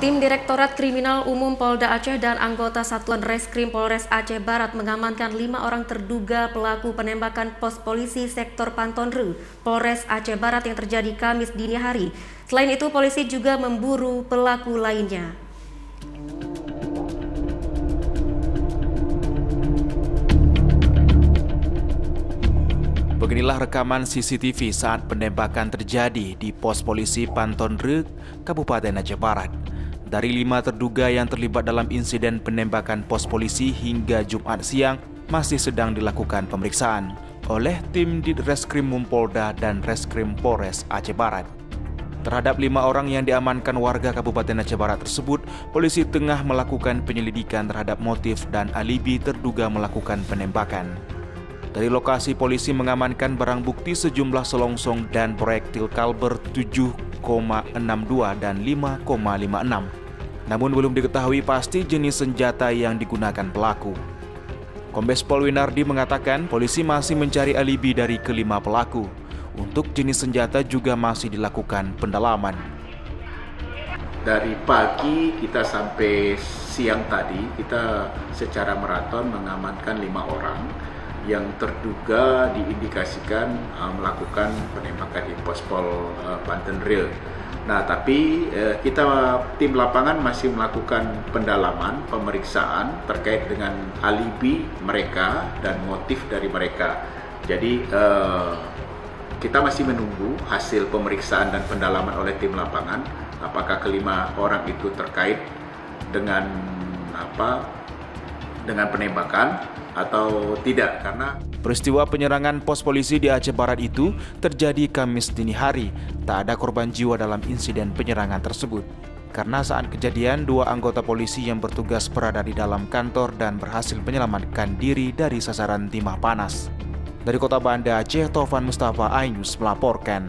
Tim Direktorat Kriminal Umum Polda Aceh dan anggota Satuan Reskrim Polres Aceh Barat mengamankan 5 orang terduga pelaku penembakan pos polisi sektor Pantonru, Polres Aceh Barat yang terjadi Kamis dini hari. Selain itu, polisi juga memburu pelaku lainnya. Beginilah rekaman CCTV saat penembakan terjadi di pos polisi Pantonru, Kabupaten Aceh Barat. Dari 5 terduga yang terlibat dalam insiden penembakan pos polisi hingga Jumat siang masih sedang dilakukan pemeriksaan oleh tim di Reskrim Polda dan Reskrim Polres Aceh Barat. Terhadap 5 orang yang diamankan warga Kabupaten Aceh Barat tersebut, polisi tengah melakukan penyelidikan terhadap motif dan alibi terduga melakukan penembakan. Dari lokasi, polisi mengamankan barang bukti sejumlah selongsong dan proyektil kaliber 7,62 dan 5,56. Namun belum diketahui pasti jenis senjata yang digunakan pelaku. Kombes Pol Winardi mengatakan polisi masih mencari alibi dari kelima pelaku. Untuk jenis senjata juga masih dilakukan pendalaman. Dari pagi kita sampai siang tadi, kita secara maraton mengamankan 5 orang yang terduga diindikasikan melakukan penembakan di Pospol Pantonru. Nah, tapi kita tim lapangan masih melakukan pendalaman, pemeriksaan terkait dengan alibi mereka dan motif dari mereka. Jadi kita masih menunggu hasil pemeriksaan dan pendalaman oleh tim lapangan apakah kelima orang itu terkait dengan dengan penembakan atau tidak, karena peristiwa penyerangan pos polisi di Aceh Barat itu terjadi Kamis dini hari. Tak ada korban jiwa dalam insiden penyerangan tersebut. Karena saat kejadian, 2 anggota polisi yang bertugas berada di dalam kantor dan berhasil menyelamatkan diri dari sasaran timah panas. Dari Kota Banda Aceh, Taufan Mustafa, iNews melaporkan.